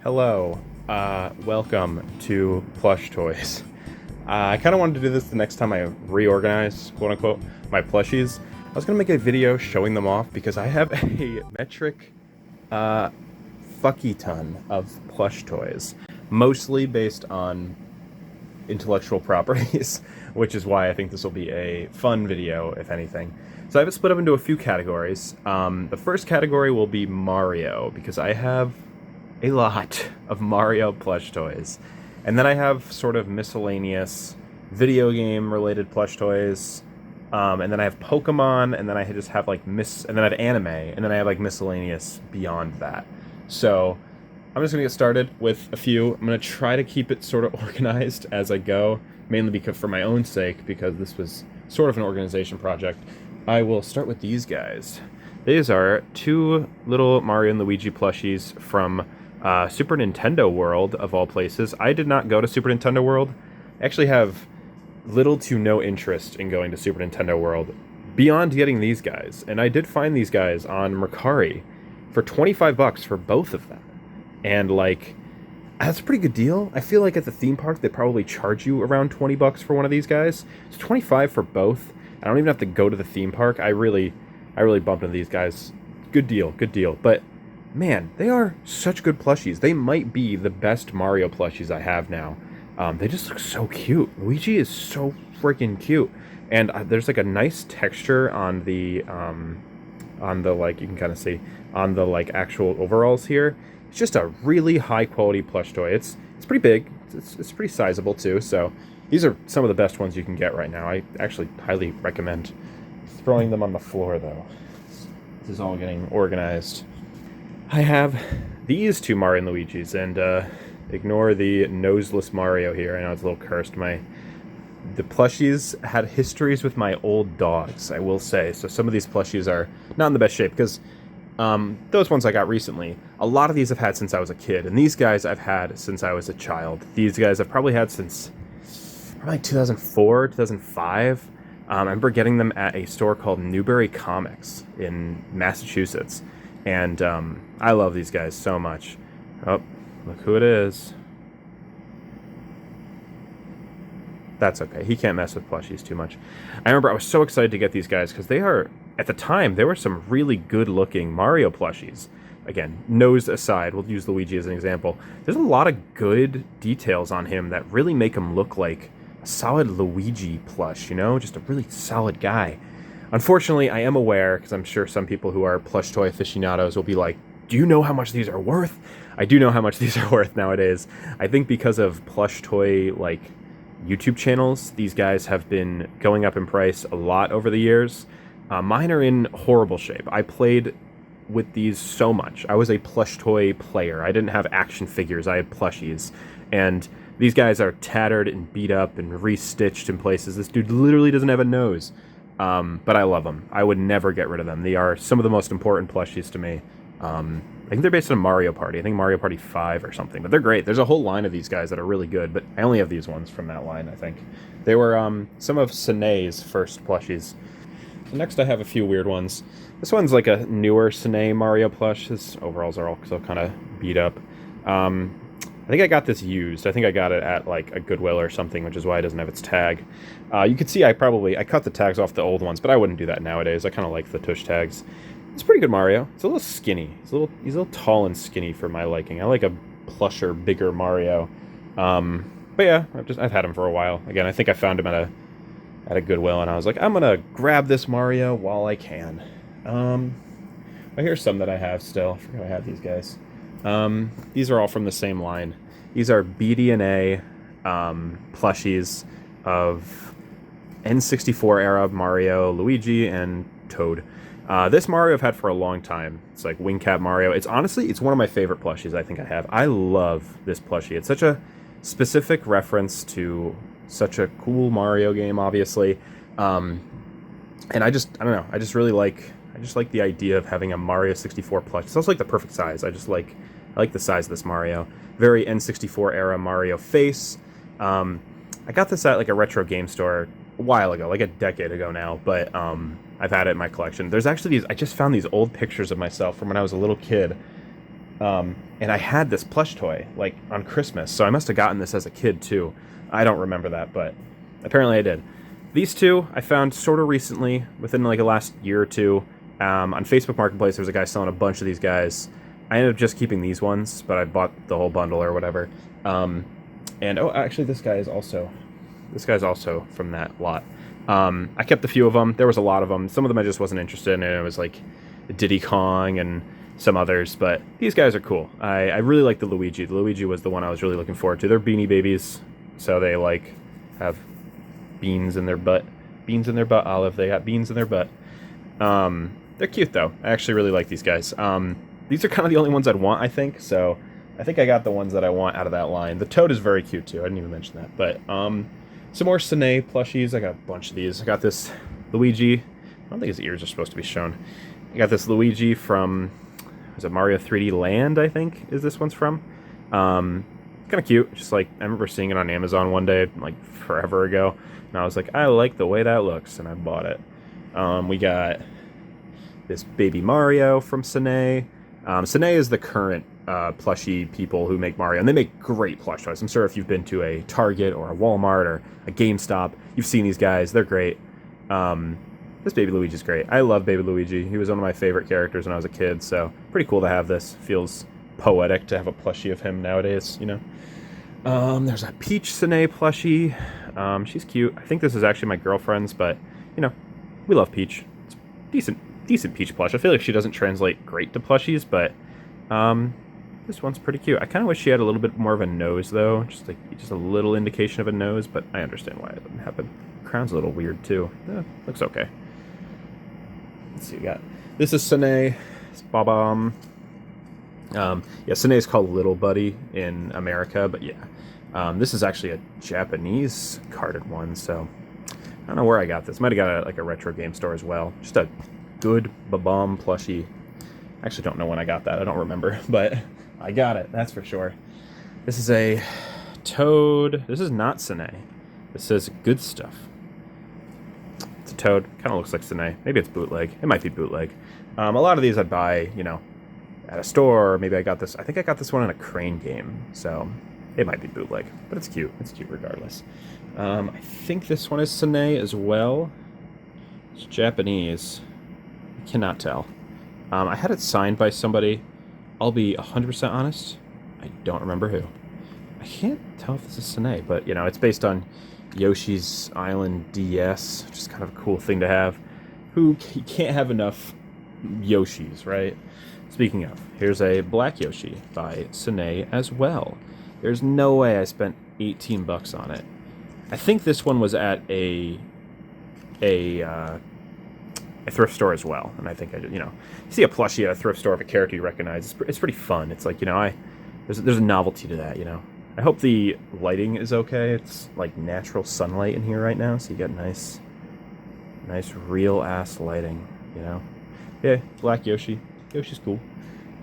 Hello, welcome to Plush Toys. I kind of wanted to do this the next time I reorganize, quote unquote, my plushies. I was going to make a video showing them off because I have a metric fucky ton of plush toys, mostly based on intellectual properties, which is why I think this will be a fun video, if anything. So I have it split up into a few categories. The first category will be Mario, because I have a lot of Mario plush toys. And then I have sort of miscellaneous video game related plush toys. And then I have Pokemon, and then I just have and then I have anime, and then I have like miscellaneous beyond that. So I'm just gonna get started with a few. I'm gonna try to keep it sort of organized as I go, mainly because for my own sake, because this was sort of an organization project. I will start with these guys. These are two little Mario and Luigi plushies from Super Nintendo World, of all places. I did not go to Super Nintendo World. I actually have little to no interest in going to Super Nintendo World beyond getting these guys. And I did find these guys on Mercari for $25 for both of them. And that's a pretty good deal. I feel like at the theme park they probably charge you around $20 for one of these guys. It's $25 for both. I don't even have to go to the theme park. I really bumped into these guys. Good deal, good deal. But man, they are such good plushies. They might be the best Mario plushies I have now. They just look so cute. Luigi is so freaking cute. And there's like a nice texture on the you can kind of see on the actual overalls here. It's just a really high quality plush toy. It's pretty big. It's pretty sizable too. So these are some of the best ones you can get right now. I actually highly recommend throwing them on the floor though. This is all getting organized. I have these two Mario and Luigi's, and ignore the noseless Mario here. I know it's a little cursed. The plushies had histories with my old dogs, I will say. So some of these plushies are not in the best shape, because those ones I got recently, a lot of these I've had since I was a kid, and these guys I've had since I was a child. These guys I've probably had since probably 2004, 2005. I remember getting them at a store called Newbury Comics in Massachusetts. And I love these guys so much. Oh, look who it is. That's okay. He can't mess with plushies too much. I remember I was so excited to get these guys because they are, at the time, they were some really good-looking Mario plushies. Again, nose aside, we'll use Luigi as an example. There's a lot of good details on him that really make him look like a solid Luigi plush, you know? Just a really solid guy. Unfortunately, I am aware, because I'm sure some people who are plush toy aficionados will be like, do you know how much these are worth? I do know how much these are worth nowadays. I think because of plush toy, YouTube channels, these guys have been going up in price a lot over the years. Mine are in horrible shape. I played with these so much. I was a plush toy player. I didn't have action figures. I had plushies. And these guys are tattered and beat up and re-stitched in places. This dude literally doesn't have a nose. But I love them. I would never get rid of them. They are some of the most important plushies to me. I think they're based on Mario Party. I think Mario Party 5 or something. But they're great. There's a whole line of these guys that are really good. But I only have these ones from that line, I think. They were some of Sine's first plushies. So next I have a few weird ones. This one's like a newer Sine Mario plush. His overalls are also kind of beat up. I think I got this used. I think I got it at a Goodwill or something, which is why it doesn't have its tag. You can see I cut the tags off the old ones, but I wouldn't do that nowadays. I kind of like the tush tags. It's pretty good Mario. It's a little skinny. He's a little tall and skinny for my liking. I like a plusher, bigger Mario. But yeah, I've had him for a while. Again, I think I found him at a Goodwill, and I was like, I'm gonna grab this Mario while I can. Here's some that I have still. I forgot I had these guys. These are all from the same line. These are BD&A plushies of N64 era Mario, Luigi, and Toad. This Mario I've had for a long time. It's like Wing Cap Mario. It's one of my favorite plushies I think I have. I love this plushie. It's such a specific reference to such a cool Mario game, obviously. And I don't know. I just like the idea of having a Mario 64 plush. It's also like the perfect size. I like the size of this Mario. Very N64 era Mario face. I got this at a retro game store a while ago, like a decade ago now, but I've had it in my collection. There's actually I just found these old pictures of myself from when I was a little kid And I had this plush toy, like, on Christmas, so I must have gotten this as a kid, too. I don't remember that, but apparently I did. These two I found sort of recently, within, like, the last year or two. On Facebook Marketplace, there's a guy selling a bunch of these guys. I ended up just keeping these ones, but I bought the whole bundle or whatever. And, oh, actually, this guy's also from that lot. I kept a few of them. There was a lot of them. Some of them I just wasn't interested in. It was like Diddy Kong and some others, but these guys are cool. I really like the Luigi. The Luigi was the one I was really looking forward to. They're Beanie Babies, so they like have beans in their butt. Beans in their butt, Olive. They got beans in their butt. They're cute though. I actually really like these guys. These are kind of the only ones I'd want, I think. So I think I got the ones that I want out of that line. The Toad is very cute too. I didn't even mention that, but some more Sine plushies. I got a bunch of these. I got this Luigi. I don't think his ears are supposed to be shown. I got this Luigi from, was it Mario 3D Land, I think, is this one's from. Kind of cute. Just like, I remember seeing it on Amazon one day, like forever ago. And I was like, I like the way that looks, and I bought it. We got this Baby Mario from Sine. Sine is the current plushie people who make Mario, and they make great plush toys. I'm sure if you've been to a Target or a Walmart or a GameStop, you've seen these guys. They're great. This Baby Luigi's great. I love Baby Luigi. He was one of my favorite characters when I was a kid, so pretty cool to have this. Feels poetic to have a plushie of him nowadays, you know. There's a Peach Sine plushie. She's cute. I think this is actually my girlfriend's, but, you know, we love Peach. It's decent Peach plush. I feel like she doesn't translate great to plushies, but this one's pretty cute. I kind of wish she had a little bit more of a nose, though. Just a little indication of a nose, but I understand why it didn't happen. Crown's a little weird, too. Looks okay. Let's see, we got... This is Sine. It's Bob-omb. Yeah, Sine is called Little Buddy in America, but yeah. This is actually a Japanese carded one, so... I don't know where I got this. Might have got it at a retro game store as well. Just a good Bob-omb plushie. I actually don't know when I got that. I don't remember, but I got it. That's for sure. This is a Toad. This is not Sine. This says Good Stuff. It's a Toad. Kind of looks like Sine. Maybe it's bootleg. It might be bootleg. A lot of these I'd buy, you know, at a store. Or maybe I got this. I think I got this one in a Crane game, so it might be bootleg. But it's cute. It's cute regardless. I think this one is Sine as well. It's Japanese. I cannot tell. I had it signed by somebody. I'll be 100% honest. I don't remember who. I can't tell if this is Sine, but, you know, it's based on Yoshi's Island DS, which is kind of a cool thing to have. You can't have enough Yoshis, right? Speaking of, here's a Black Yoshi by Sine as well. There's no way I spent 18 bucks on it. I think this one was at a thrift store as well, and I think you know, you see a plushie at a thrift store of a character you recognize. It's pretty fun. It's like, you know, there's a novelty to that, you know. I hope the lighting is okay. It's like natural sunlight in here right now, so you get nice real ass lighting, you know. Yeah, Black Yoshi. Yoshi's cool.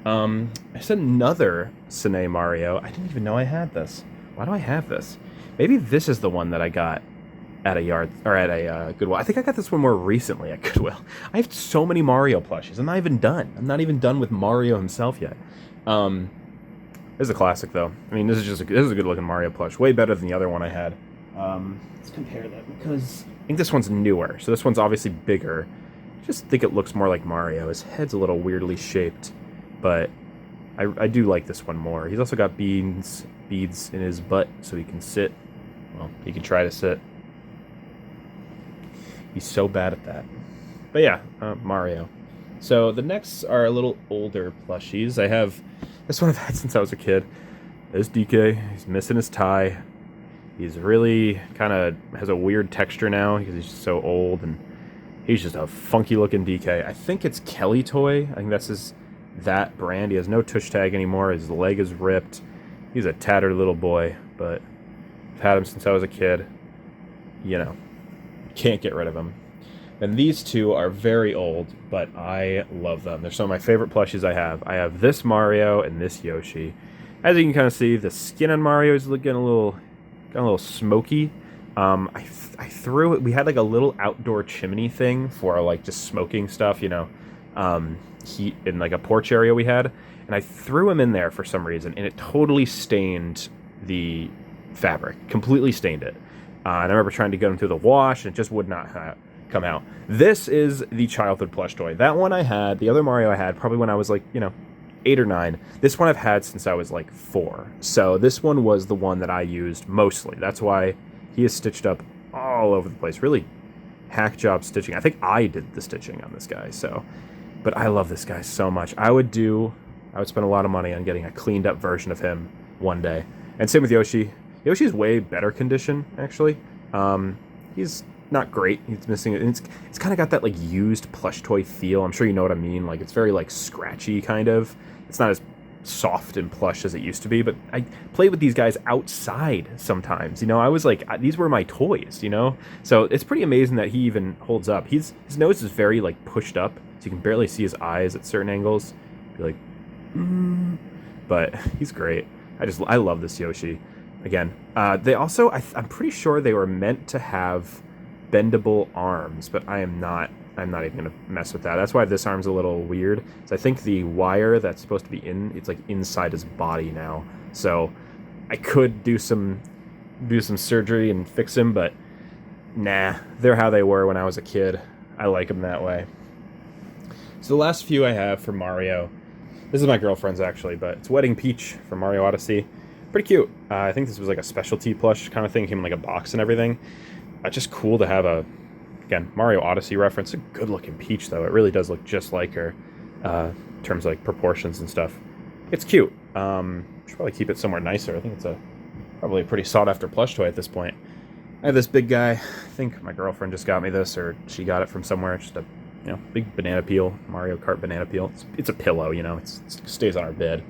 There's another Sine Mario. I didn't even know I had this. Why do I have this? Maybe this is the one that I got at a yard or at a Goodwill. I think I got this one more recently at Goodwill. I have so many Mario plushies. I'm not even done. I'm not even done with Mario himself yet. This is a classic though. I mean, this is a good looking Mario plush. Way better than the other one I had. Let's compare that because I think this one's newer. So this one's obviously bigger. I just think it looks more like Mario. His head's a little weirdly shaped, but I do like this one more. He's also got beads in his butt so he can sit. Well, he can try to sit. He's so bad at that. But yeah, Mario. So the next are a little older plushies. I have this one I've had since I was a kid. There's DK. He's missing his tie. He's really kind of has a weird texture now because he's just so old, and he's just a funky looking DK. I think it's Kelly Toy. I think that's that brand. He has no tush tag anymore. His leg is ripped. He's a tattered little boy, but I've had him since I was a kid. You know, can't get rid of him. And these two are very old, but I love them. They're some of my favorite plushies I have. I have this Mario and this Yoshi. As you can kind of see, the skin on Mario is getting a little smoky. I threw it. We had like a little outdoor chimney thing for like just smoking stuff, you know, heat in like a porch area we had. and I threw him in there for some reason, and it totally stained the fabric, completely stained it. And I remember trying to get him through the wash, and it just would not come out. This is the childhood plush toy. That one I had, the other Mario I had, probably when I was like, 8 or 9. This one I've had since I was like 4. So this one was the one that I used mostly. That's why he is stitched up all over the place. Really hack job stitching. I think I did the stitching on this guy. So, but I love this guy so much. I would spend a lot of money on getting a cleaned up version of him one day. And same with Yoshi. Yoshi's way better condition, actually. He's not great. He's missing it. It's kind of got that like used plush toy feel. I'm sure you know what I mean. Like it's very like scratchy kind of. It's not as soft and plush as it used to be, but I played with these guys outside sometimes. I was like, these were my toys, So it's pretty amazing that he even holds up. His nose is very like pushed up, so you can barely see his eyes at certain angles. Be like, but he's great. I love this Yoshi. Again, they also, I'm pretty sure they were meant to have bendable arms, but I'm not even gonna mess with that. That's why this arm's a little weird. So I think the wire that's supposed to be it's like inside his body now. So I could do some surgery and fix him, but nah, they're how they were when I was a kid. I like them that way. So the last few I have for Mario, this is my girlfriend's actually, but it's Wedding Peach from Mario Odyssey. Pretty cute. I think this was like a specialty plush kind of thing, came in like a box and everything. Just cool to have again, Mario Odyssey reference. A good looking Peach though. It really does look just like her in terms of like proportions and stuff. It's cute. Should probably keep it somewhere nicer. I think it's probably a pretty sought after plush toy at this point. I have this big guy. I think my girlfriend just got me this, or she got it from somewhere. Just a big banana peel, Mario Kart banana peel. It's a pillow, it stays on our bed.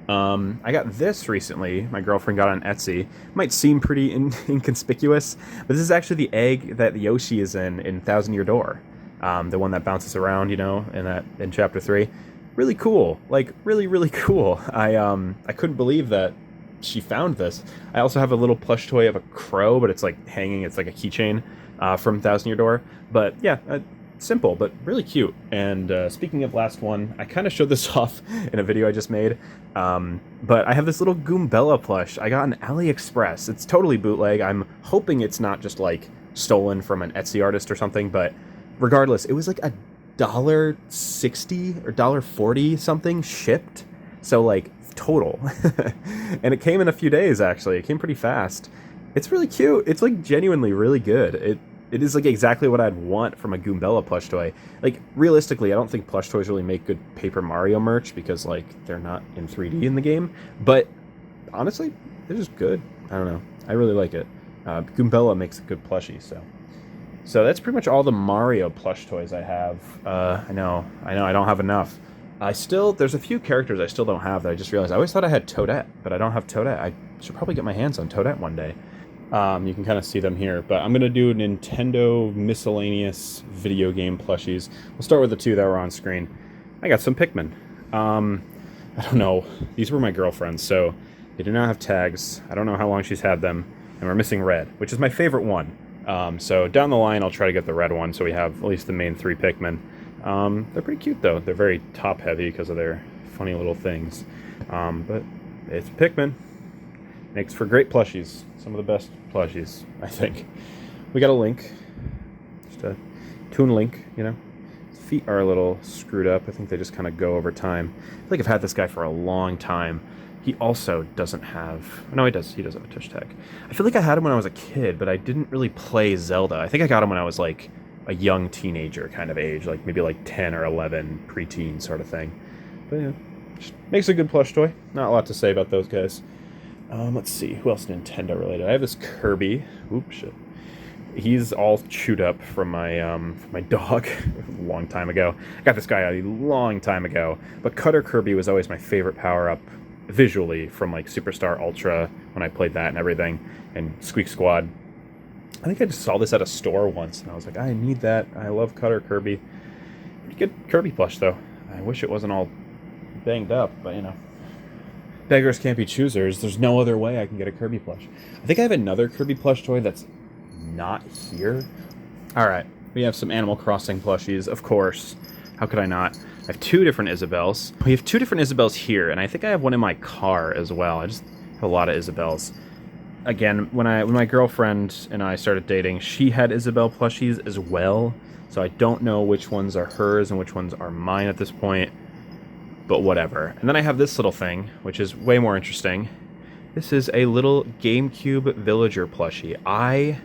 I got this recently. My girlfriend got it on Etsy. Might seem pretty inconspicuous, but this is actually the egg that Yoshi is in Thousand Year Door. The one that bounces around, in Chapter 3. Really cool. Like, really, really cool. I couldn't believe that she found this. I also have a little plush toy of a crow, but it's like hanging. It's like a keychain from Thousand Year Door. But yeah, simple, but really cute. And speaking of last one, I kind of showed this off in a video I just made. But I have this little Goombella plush I got on AliExpress. It's totally bootleg. I'm hoping it's not just like stolen from an Etsy artist or something, but regardless, it was like $1.60 or $1.40 something shipped. So like total. And it came in a few days actually. It came pretty fast. It's really cute. It's like genuinely really good. It is like exactly what I'd want from a Goombella plush toy. Like realistically, I don't think plush toys really make good Paper Mario merch because like they're not in 3D in the game. But honestly, they're just good. I don't know. I really like it. Goombella makes a good plushie. So that's pretty much all the Mario plush toys I have. I know. I don't have enough. There's a few characters I still don't have that I just realized. I always thought I had Toadette, but I don't have Toadette. I should probably get my hands on Toadette one day. You can kind of see them here, but I'm going to do Nintendo miscellaneous video game plushies. We'll start with the two that were on screen. I got some Pikmin. I don't know. These were my girlfriend's, so they do not have tags. I don't know how long she's had them, and we're missing red, which is my favorite one. So down the line, I'll try to get the red one, so we have at least the main 3 Pikmin. They're pretty cute, though. They're very top-heavy because of their funny little things. But it's Pikmin. Makes for great plushies. Some of the best plushies, I think. We got a Link. Just a Toon Link, His feet are a little screwed up. I think they just kind of go over time. I feel like I've had this guy for a long time. He also doesn't have... No, he does. He does have a touch tag. I feel like I had him when I was a kid, but I didn't really play Zelda. I think I got him when I was like a young teenager kind of age, like maybe like 10 or 11, preteen sort of thing. But yeah, just makes a good plush toy. Not a lot to say about those guys. Let's see, who else Nintendo related? I have this Kirby. Oops, shit. He's all chewed up from my dog a long time ago. I got this guy a long time ago, but Cutter Kirby was always my favorite power-up visually from like Superstar Ultra when I played that and everything, and Squeak Squad. I think I just saw this at a store once, and I was like, I need that. I love Cutter Kirby. Pretty good Kirby plush, though. I wish it wasn't all banged up, but beggars can't be choosers. There's no other way I can get a Kirby plush. I think I have another Kirby plush toy that's not here. All right, we have some Animal Crossing plushies, of course. How could I not? I have 2 different Isabels. We have 2 different Isabels here, and I think I have one in my car as well. I just have a lot of Isabels. Again, when my girlfriend and I started dating, she had Isabel plushies as well, so I don't know which ones are hers and which ones are mine at this point, but whatever. And then I have this little thing, which is way more interesting. This is a little GameCube villager plushie. I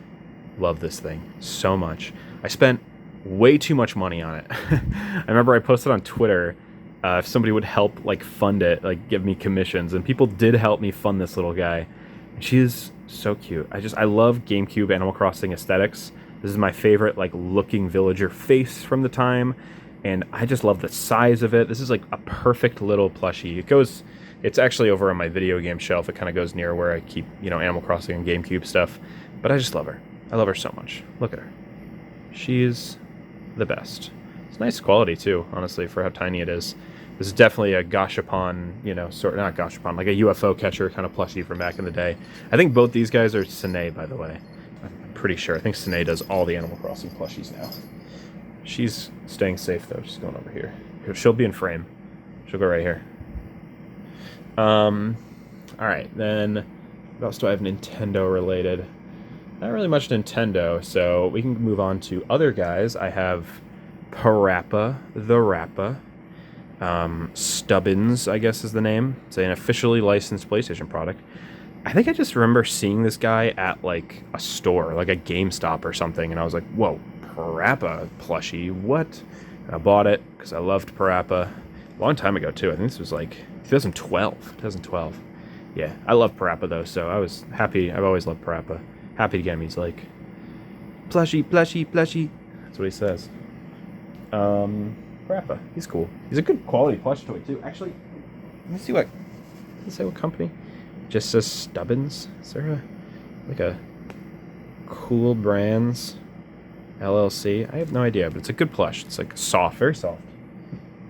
love this thing so much. I spent way too much money on it. I remember I posted on Twitter if somebody would help like fund it, like give me commissions, and people did help me fund this little guy. And she is so cute. I love GameCube Animal Crossing aesthetics. This is my favorite like looking villager face from the time, and I just love the size of it. This is like a perfect little plushie. It's actually over on my video game shelf. It kind of goes near where I keep, you know, Animal Crossing and GameCube stuff. But I just love her. I love her so much. Look at her. She's the best. It's nice quality too, honestly, for how tiny it is. This is definitely a Gashapon, you know, not Gashapon, like a UFO catcher kind of plushie from back in the day. I think both these guys are Sine, by the way. I'm pretty sure. I think Sine does all the Animal Crossing plushies now. She's staying safe though. She's going over here. She'll be in frame. She'll go right here. Alright, then what else do I have Nintendo related? Not really much Nintendo, so we can move on to other guys. I have Parappa the Rappa. Stubbins, I guess is the name. It's an officially licensed PlayStation product. I think I just remember seeing this guy at like a store, like a GameStop or something, and I was like, whoa, Parappa plushie, what? And I bought it because I loved Parappa. A long time ago too. I think this was like 2012. Yeah, I love Parappa though, so I was happy. I've always loved Parappa. Happy to get him. He's like, plushie, plushie, plushie. That's what he says. Parappa, he's cool. He's a good quality plush toy too. Actually, let me see what. Does it say what company? Just says Stubbins. Is there a Cool Brands LLC? I have no idea, but it's a good plush. It's like soft, very soft.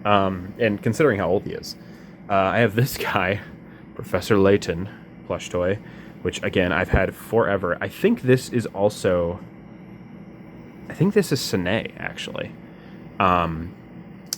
And considering how old he is, I have this guy, Professor Layton plush toy, which again I've had forever. I think this is Sine actually.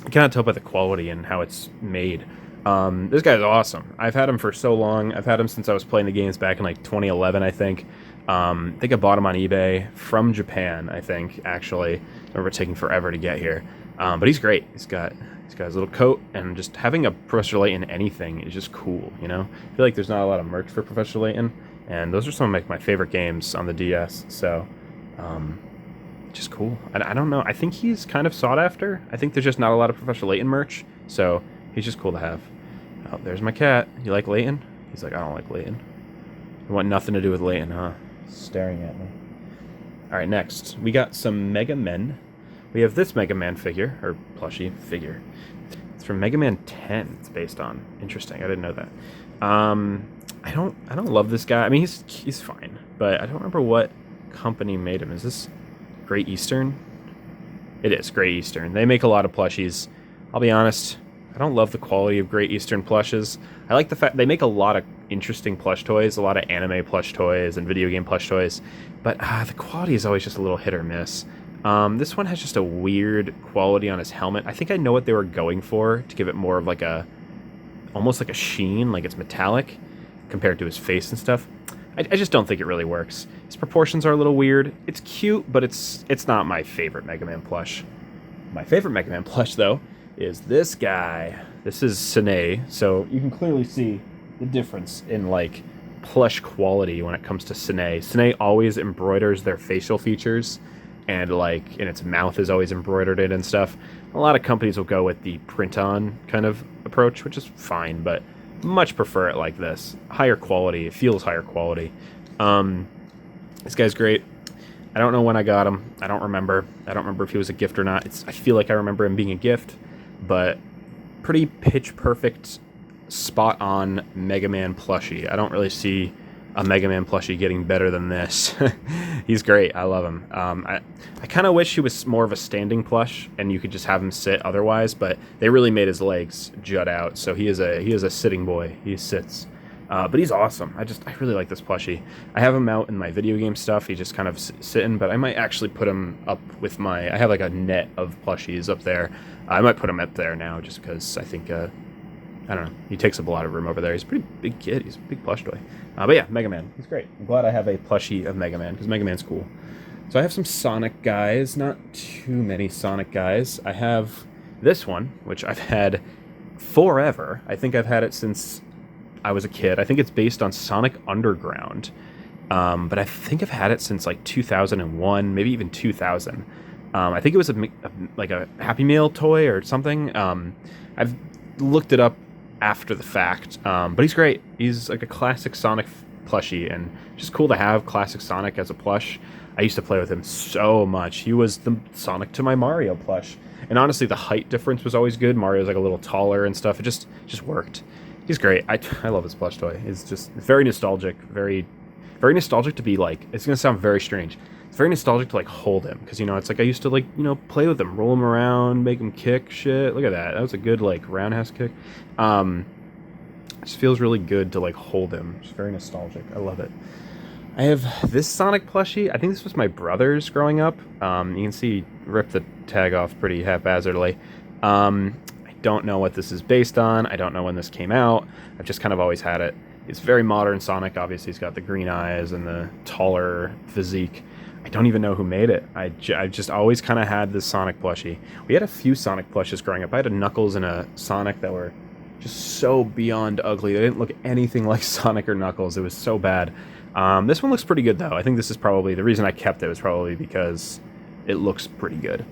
I cannot tell by the quality and how it's made. This guy's awesome. I've had him for so long. I've had him since I was playing the games back in like 2011, I think. I think I bought him on eBay from Japan, I think, actually. I remember taking forever to get here. But he's great. He's got his little coat, and just having a Professor Layton anything is just cool, you know? I feel like there's not a lot of merch for Professor Layton, and those are some of my favorite games on the DS, so... just cool. I don't know. I think he's kind of sought after. I think there's just not a lot of Professor Layton merch, so he's just cool to have. Oh, there's my cat. You like Layton? He's like, I don't like Layton. You want nothing to do with Layton, huh? Staring at me. Alright, next. We got some Mega Men. We have this Mega Man figure, or plushie figure. It's from Mega Man 10 it's based on. Interesting. I didn't know that. I don't love this guy. I mean, he's fine, but I don't remember what company made him. Is this Great Eastern? It is Great Eastern. They make a lot of plushies. I'll be honest, I don't love the quality of Great Eastern plushes. I like the fact they make a lot of interesting plush toys, a lot of anime plush toys and video game plush toys, but the quality is always just a little hit or miss. This one has just a weird quality on his helmet. I think I know what they were going for to give it more of like almost like a sheen, like it's metallic compared to his face and stuff. I just don't think it really works. His proportions are a little weird. It's cute, but it's not my favorite Mega Man plush. My favorite Mega Man plush, though, is this guy. This is Sine, so you can clearly see the difference in, like, plush quality when it comes to Sine. Sine always embroiders their facial features, and, like, and its mouth is always embroidered in and stuff. A lot of companies will go with the print-on kind of approach, which is fine, but much prefer it like this. Higher quality. It feels higher quality. This guy's great. I don't know when I got him. I don't remember. I don't remember if he was a gift or not. I feel like I remember him being a gift, but pretty pitch perfect, spot on Mega Man plushie. I don't really see a Mega Man plushie getting better than this. He's great. I love him. I kind of wish he was more of a standing plush and you could just have him sit otherwise, but they really made his legs jut out, so he is a sitting boy. He sits. But he's awesome. I really like this plushie. I have him out in my video game stuff. He's just kind of sitting, but I might actually put him up with I have like a net of plushies up there. I might put him up there now just because I think, I don't know, he takes up a lot of room over there. He's a pretty big kid. He's a big plush toy. But yeah, Mega Man. He's great. I'm glad I have a plushie of Mega Man because Mega Man's cool. So I have some Sonic guys, not too many Sonic guys. I have this one, which I've had forever. I think I've had it since I was a kid. I think it's based on Sonic Underground. But I think I've had it since like 2001, maybe even 2000. I think it was like a Happy Meal toy or something. I've looked it up after the fact, but he's great. He's like a classic Sonic plushie, and just cool to have classic Sonic as a plush. I used to play with him so much. He was the Sonic to my Mario plush, and honestly, the height difference was always good. Mario's like a little taller and stuff. It just worked. He's great. I love his plush toy. It's just very nostalgic, very nostalgic to be like. It's gonna sound very strange. It's very nostalgic to like hold him because it's like I used to like play with him, roll him around, make him kick shit. Look at that. That was a good like roundhouse kick. It just feels really good to like hold him. It's very nostalgic. I love it. I have this Sonic plushie. I think this was my brother's growing up. You can see he ripped the tag off pretty haphazardly. I don't know what this is based on. I don't know when this came out. I've just kind of always had it. It's very modern Sonic. Obviously, he's got the green eyes and the taller physique. I don't even know who made it. I just always kind of had this Sonic plushie. We had a few Sonic plushes growing up. I had a Knuckles and a Sonic that were just so beyond ugly. They didn't look anything like Sonic or Knuckles. It was so bad. This one looks pretty good, though. I think this is probably... The reason I kept it was probably because it looks pretty good.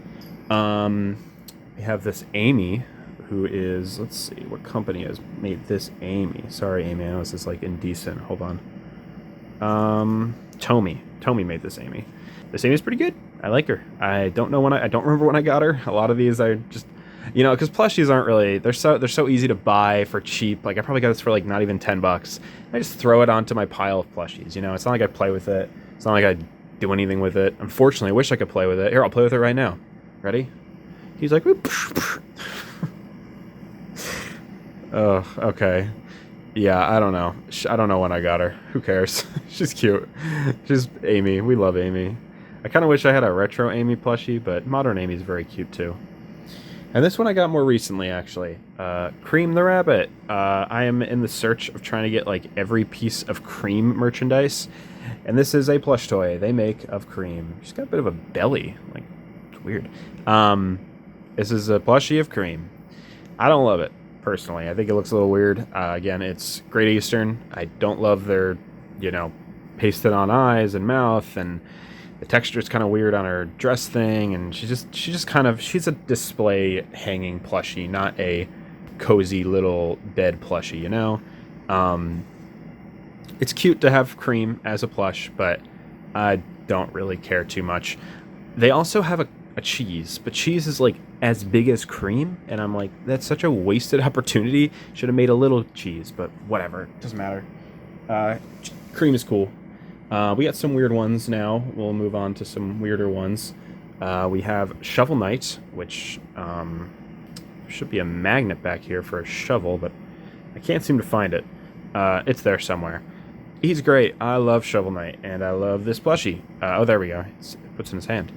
We have this Amy, who is... Let's see, what company has made this Amy? Sorry, Amy, I know this is, like, indecent. Hold on. Tomy. Tomy made this Amy. This Amy's pretty good. I like her. I don't remember when I got her. A lot of these I just... because plushies aren't really... They're so easy to buy for cheap. Like, I probably got this for, like, not even $10. I just throw it onto my pile of plushies, It's not like I play with it. It's not like I do anything with it. Unfortunately, I wish I could play with it. Here, I'll play with it right now. Ready? He's like... Oh, okay. Yeah, I don't know. I don't know when I got her. Who cares? She's cute. She's Amy. We love Amy. I kind of wish I had a retro Amy plushie, but modern Amy's very cute, too. And this one I got more recently, actually. Cream the Rabbit. I am in the search of trying to get, like, every piece of Cream merchandise. And this is a plush toy they make of Cream. She's got a bit of a belly. Like, it's weird. This is a plushie of Cream. I don't love it, personally. I think it looks a little weird. Again, it's Great Eastern. I don't love their, pasted on eyes and mouth, and the texture is kind of weird on her dress thing, and she's a display hanging plushie, not a cozy little bed plushie, It's cute to have Cream as a plush, but I don't really care too much. They also have a cheese, but cheese is like as big as Cream, and I'm like, that's such a wasted opportunity. Should have made a little cheese, but whatever, doesn't matter. Cream is cool. We got some weird ones now. We'll move on to some weirder ones. We have Shovel Knight, which should be a magnet back here for a shovel, but I can't seem to find it. It's there somewhere. He's great. I love Shovel Knight, and I love this plushie. Oh, there we go. It puts in his hand.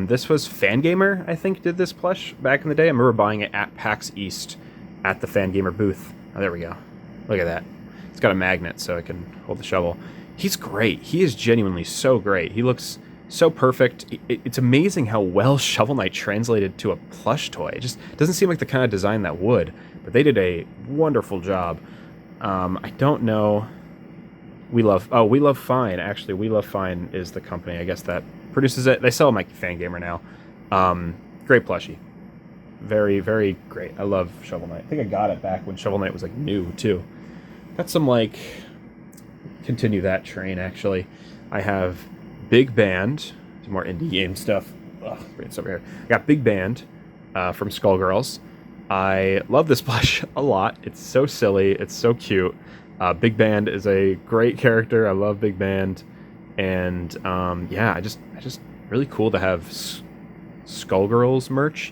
This was Fangamer, I think, did this plush back in the day. I remember buying it at PAX East at the Fangamer booth. Oh, there we go. Look at that. It's got a magnet so it can hold the shovel. He's great. He is genuinely so great. He looks so perfect. It's amazing how well Shovel Knight translated to a plush toy. It just doesn't seem like the kind of design that would, but they did a wonderful job. I don't know. We Love Fine. Actually, We Love Fine is the company, I guess, that produces it. They sell them at Fangamer now. Great plushie. Very, very great. I love Shovel Knight. I think I got it back when Shovel Knight was, like, new, too. Got some, like... Continue that train, actually. I have Big Band. Some more indie game stuff. Ugh, it's over here. I got Big Band from Skullgirls. I love this plush a lot. It's so silly. It's so cute. Big Band is a great character. I love Big Band. And, yeah, I just really cool to have Skullgirls merch,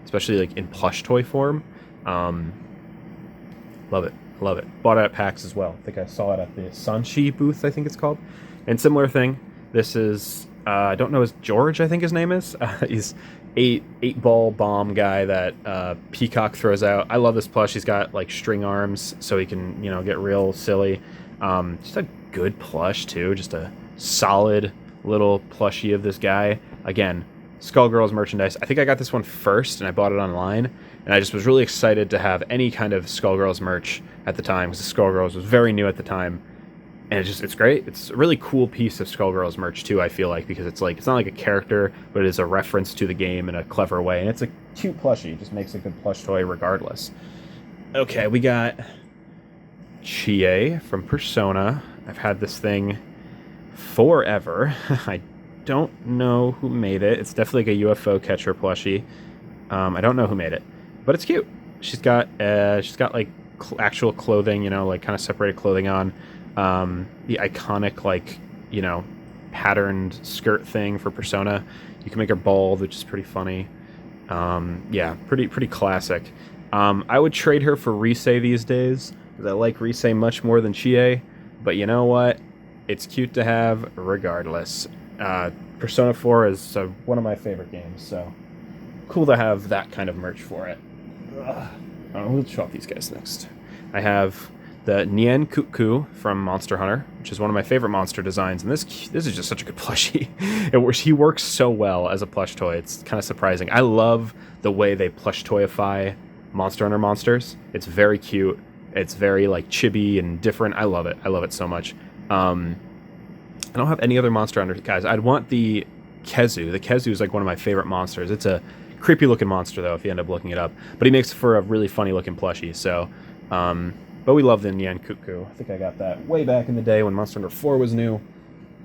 Especially, like, in plush toy form. Love it. Love it. Bought it at PAX as well. I think I saw it at the Sanchi booth, I think it's called. And similar thing. This is, I don't know his George, I think his name is. He's eight ball bomb guy that Peacock throws out. I love this plush. He's got like string arms, so he can, get real silly. Just a good plush too. Just a solid little plushie of this guy. Again, Skullgirls merchandise. I think I got this one first, and I bought it online. And I just was really excited to have any kind of Skullgirls merch at the time, because the Skullgirls was very new at the time. And it's great. It's a really cool piece of Skullgirls merch too, I feel like, because it's not like a character, but it is a reference to the game in a clever way. And it's a cute plushie. It just makes a good plush toy regardless. Okay, we got Chie from Persona. I've had this thing forever. I don't know who made it. It's definitely like a UFO catcher plushie. I don't know who made it, but it's cute. She's got like actual clothing, like kind of separated clothing on. The iconic, like, patterned skirt thing for Persona. You can make her bald, which is pretty funny. Yeah, pretty classic. I would trade her for Rise these days, because I like Rise much more than Chie, but you know what? It's cute to have regardless. Persona 4 is one of my favorite games, so cool to have that kind of merch for it. We'll show off these guys next. I have the Nien Cuckoo from Monster Hunter, which is one of my favorite monster designs, and this is just such a good plushie. He works so well as a plush toy. It's kind of surprising. I love the way they plush toyify Monster Hunter monsters. It's very cute. It's very like chibi and different. I love it. I love it so much. I don't have any other Monster Hunter guys. I'd want the Kezu. The Kezu is like one of my favorite monsters. It's a creepy looking monster though, if you end up looking it up. But he makes for a really funny looking plushie. So, but we love the Nyan Cuckoo. I think I got that way back in the day when Monster Hunter 4 was new.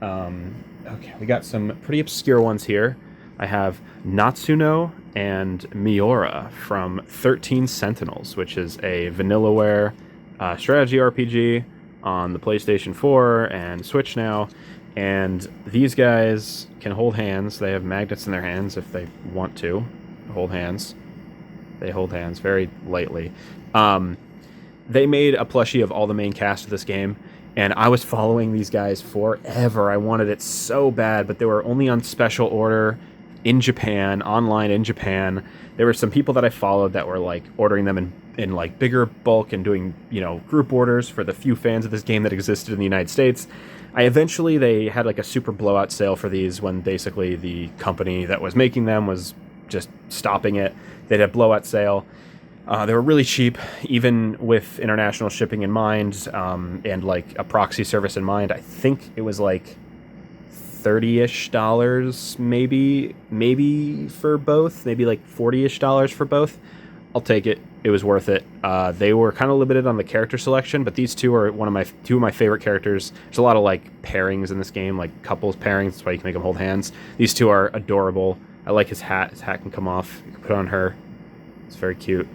Okay, we got some pretty obscure ones here. I have Natsuno and Miura from 13 Sentinels, which is a Vanillaware strategy RPG on the PlayStation 4 and Switch now. And these guys can hold hands. They have magnets in their hands if they want to hold hands. They hold hands very lightly. They made a plushie of all the main cast of this game, and I was following these guys forever. I wanted it so bad, but they were only on special order in Japan, online in Japan. There were some people that I followed that were like ordering them in like bigger bulk and doing, group orders for the few fans of this game that existed in the United States. They had like a super blowout sale for these when basically the company that was making them was just stopping it. They had a blowout sale. They were really cheap, even with international shipping in mind, and like a proxy service in mind. I think it was like $30-ish, maybe for both, maybe like $40-ish for both. I'll take it. It was worth it. They were kind of limited on the character selection, but these two are two of my favorite characters. There's a lot of like pairings in this game, like couples pairings. That's why you can make them hold hands. These two are adorable. I like his hat. His hat can come off. You can put it on her. It's very cute,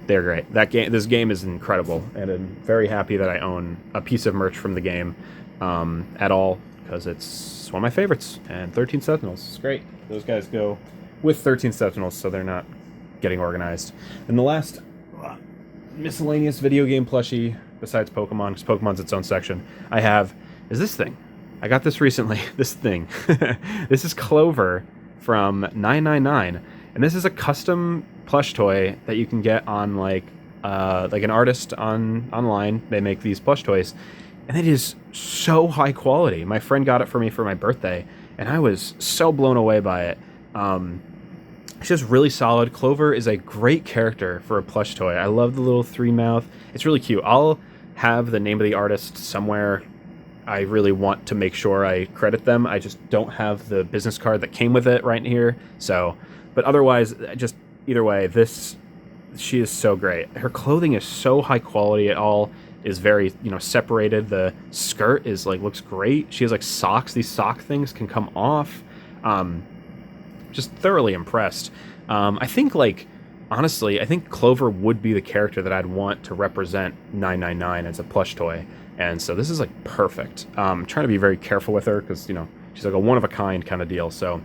They're great. This game is incredible, and I'm very happy that I own a piece of merch from the game at all, because it's one of my favorites. And 13 Sentinels is great. Those guys go with 13 Sentinels, so they're not getting organized. And the last miscellaneous video game plushie, besides Pokemon, because Pokemon's its own section, I have is this thing. I got this recently. This thing. This is Clover from 999. And this is a custom plush toy that you can get on like an artist online. They make these plush toys, and it is so high quality. My friend got it for me for my birthday, and I was so blown away by it. It's just really solid. Clover is a great character for a plush toy. I love the little three mouth. It's really cute. I'll have the name of the artist somewhere. I really want to make sure I credit them. I just don't have the business card that came with it right here. So. But otherwise, just either way, she is so great. Her clothing is so high quality. It all is very, separated. The skirt is looks great. She has like socks. These sock things can come off. Just thoroughly impressed. I think honestly, I think Clover would be the character that I'd want to represent 999 as a plush toy. And so this is perfect. I'm trying to be very careful with her because, she's like a one of a kind kind of deal. So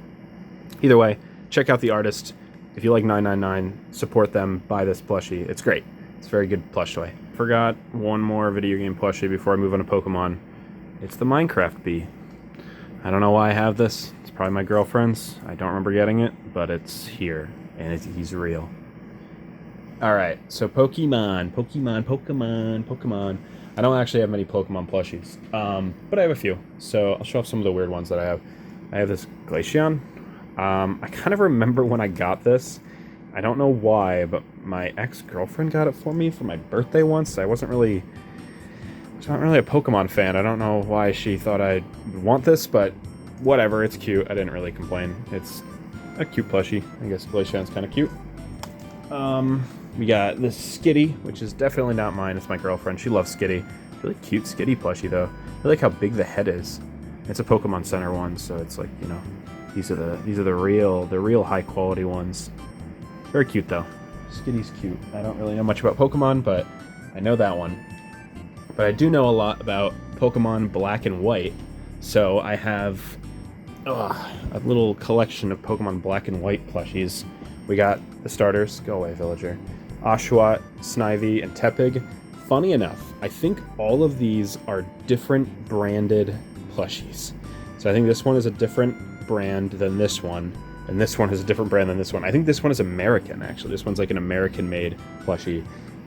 either way, check out the artist. If you like 999, support them, buy this plushie. It's great. It's a very good plush toy. Forgot one more video game plushie before I move on to Pokemon. It's the Minecraft bee. I don't know why I have this. It's probably my girlfriend's. I don't remember getting it, but it's here, and he's real. Alright, so Pokemon. I don't actually have many Pokemon plushies, but I have a few. So I'll show off some of the weird ones that I have. I have this Glaceon. I kind of remember when I got this. I don't know why, but my ex-girlfriend got it for me for my birthday once. I wasn't really a Pokemon fan. I don't know why she thought I'd want this, but whatever, it's cute. I didn't really complain. It's a cute plushie. I guess Glaceon's kind of cute. We got this Skitty, which is definitely not mine. It's my girlfriend. She loves Skitty. Really cute Skitty plushie, though. I like how big the head is. It's a Pokemon Center one, so it's like, you know, these are the real high quality ones. Very cute, though. Skitty's cute. I don't really know much about Pokemon, but I know that one. But I do know a lot about Pokemon Black and White, so I have a little collection of Pokemon Black and White plushies. We got the starters. Go away, villager. Oshawott, Snivy, and Tepig. Funny enough, I think all of these are different branded plushies. So I think this one is a different brand than this one, and this one is a different brand than this one. I think this one is American, actually. This one's like an American-made plushie.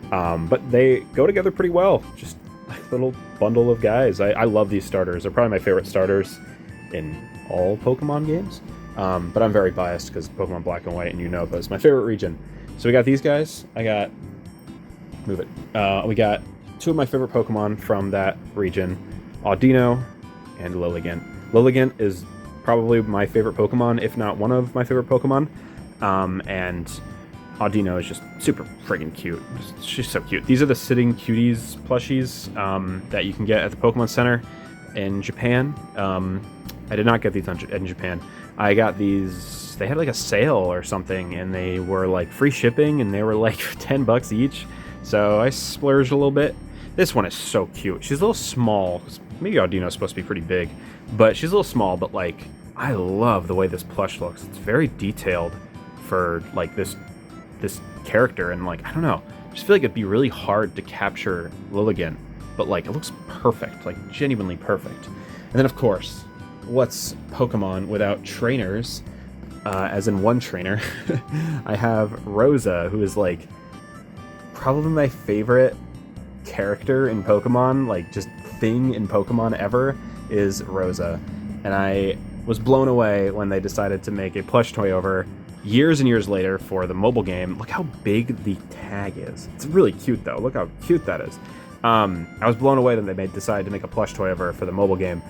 But they go together pretty well. Just like a little bundle of guys. I love these starters. They're probably my favorite starters in all Pokemon games. But I'm very biased because Pokemon Black and White and Unova is my favorite region. So we got these guys. We got two of my favorite Pokemon from that region, Audino and Lilligant. Lilligant is probably my favorite Pokemon, if not one of my favorite Pokemon. And Audino is just super friggin' cute. She's so cute. These are the Sitting Cuties plushies that you can get at the Pokemon Center in Japan. I did not get these in Japan. I got these, they had like a sale or something, and they were like free shipping, and they were like $10 each. So I splurged a little bit. This one is so cute. She's a little small. Maybe Audino's supposed to be pretty big, but she's a little small, but like, I love the way this plush looks. It's very detailed for like this character, and like, I don't know, I just feel like it'd be really hard to capture Lilligant, but like, it looks perfect, like genuinely perfect. And then of course, what's Pokemon without trainers? As in one trainer. I have Rosa, who is like probably my favorite character in Pokemon, like just thing in Pokemon ever is Rosa. And I was blown away when they decided to make a plush toy over years and years later for the mobile game. Look how big the tag is. It's really cute though. Look how cute that is. I was blown away that they decided to make a plush toy over for the mobile game.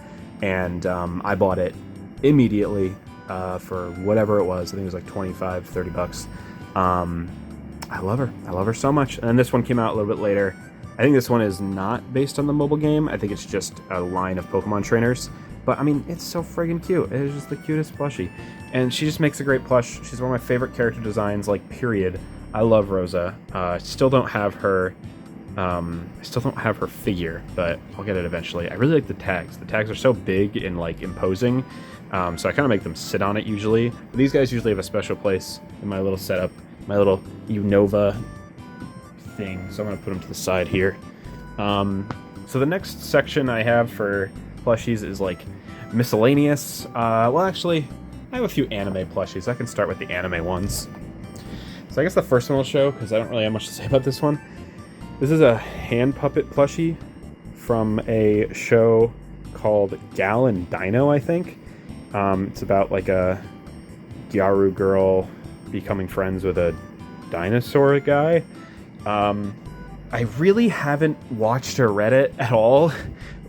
And I bought it immediately for whatever it was. I think it was like $25-30. I love her. I love her so much. And then this one came out a little bit later. I think this one is not based on the mobile game. I think it's just a line of Pokemon trainers. But, I mean, it's so friggin' cute. It is just the cutest plushie. And she just makes a great plush. She's one of my favorite character designs, like, period. I love Rosa. I still don't have her figure, but I'll get it eventually. I really like the tags. The tags are so big and, like, imposing. So I kind of make them sit on it usually. But these guys usually have a special place in my little setup. My little Unova thing. So I'm going to put them to the side here. So the next section I have for plushies is like miscellaneous. Well, actually, I have a few anime plushies. I can start with the anime ones. So I guess the first one I'll show, because I don't really have much to say about this one. This is a hand puppet plushie from a show called Gal and Dino, I think. It's about like a Gyaru girl becoming friends with a dinosaur guy. I really haven't watched or read it at all,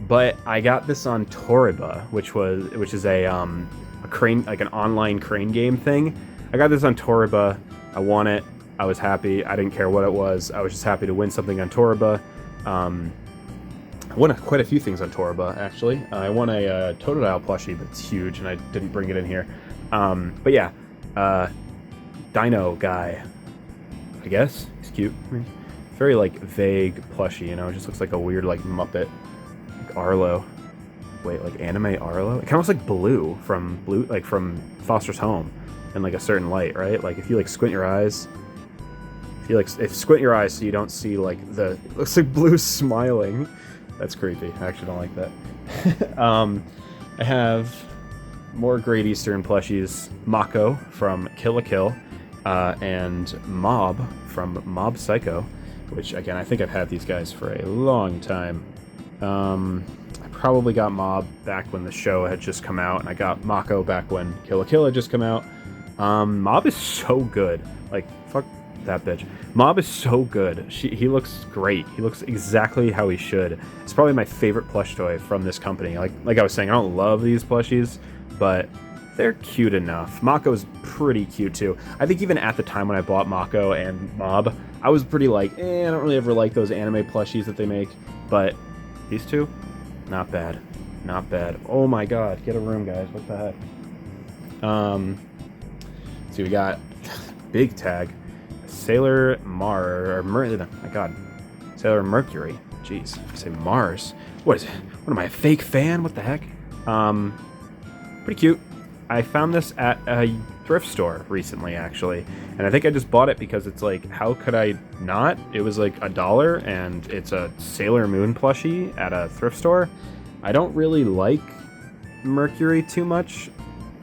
but I got this on Toriba, which is a crane, like an online crane game thing. I got this on Toriba. I won it. I was happy. I didn't care what it was. I was just happy to win something on Toriba. I won quite a few things on Toriba, actually. I won a Totodile plushie that's huge, and I didn't bring it in here. But yeah, Dino guy, I guess. He's cute. Very, like, vague plushie, you know? It just looks like a weird, like, Muppet. Like Arlo. Wait, like anime Arlo? It kind of looks like Blue, from Foster's Home in, like, a certain light, right? Like, if you, like, squint your eyes, Felix, if squint your eyes so you don't see like it looks like Blue smiling. That's creepy. I actually don't like that. I have more Great Eastern plushies. Mako from Kill la Kill, and Mob from Mob Psycho, which again, I think I've had these guys for a long time. I probably got Mob back when the show had just come out, and I got Mako back when Kill la Kill had just come out. Mob is so good. Like, fuck that bitch. Mob is so good. He looks great. He looks exactly how he should. It's probably my favorite plush toy from this company. Like I was saying, I don't love these plushies, but they're cute enough. Mako's pretty cute too. I think even at the time when I bought Mako and Mob, I was pretty like, I don't really ever like those anime plushies that they make. But these two, not bad. Not bad. Oh my god, get a room, guys. What the heck? So we got big tag. Sailor Sailor Mercury. Jeez, I say Mars. What is it? What am I, a fake fan? What the heck? Pretty cute. I found this at a thrift store recently, actually, and I think I just bought it because it's like, how could I not? It was like $1, and it's a Sailor Moon plushie at a thrift store. I don't really like Mercury too much.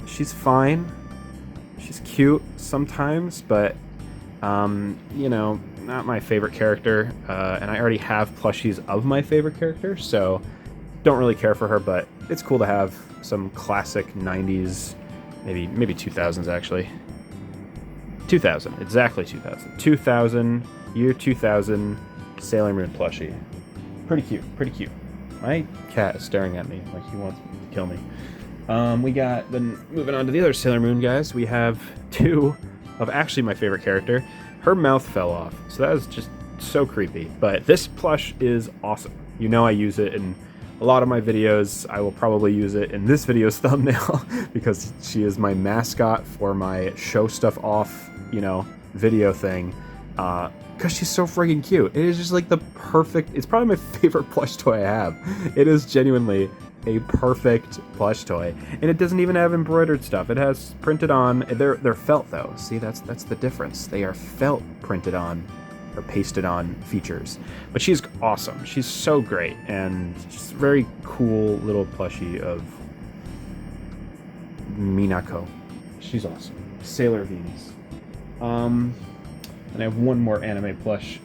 She's fine. She's cute sometimes, but you know, not my favorite character, and I already have plushies of my favorite character, so don't really care for her, but it's cool to have some classic 90s, maybe 2000s actually. 2000, exactly 2000. Year 2000 Sailor Moon plushie. Pretty cute. My cat is staring at me like he wants to kill me. We got, then moving on to the other Sailor Moon guys, we have two of actually my favorite character. Her mouth fell off, so that was just so creepy. But this plush is awesome. You know I use it in a lot of my videos. I will probably use it in this video's thumbnail because she is my mascot for my show stuff off, video thing. Because she's so freaking cute. It is just like the perfect, it's probably my favorite plush toy I have. It is genuinely a perfect plush toy, and it doesn't even have embroidered stuff. It has printed on. They're felt though. See, that's the difference. They are felt printed on or pasted on features. But she's awesome. She's so great, and she's a very cool little plushie of Minako. She's awesome. Sailor Venus. And I have one more anime plush.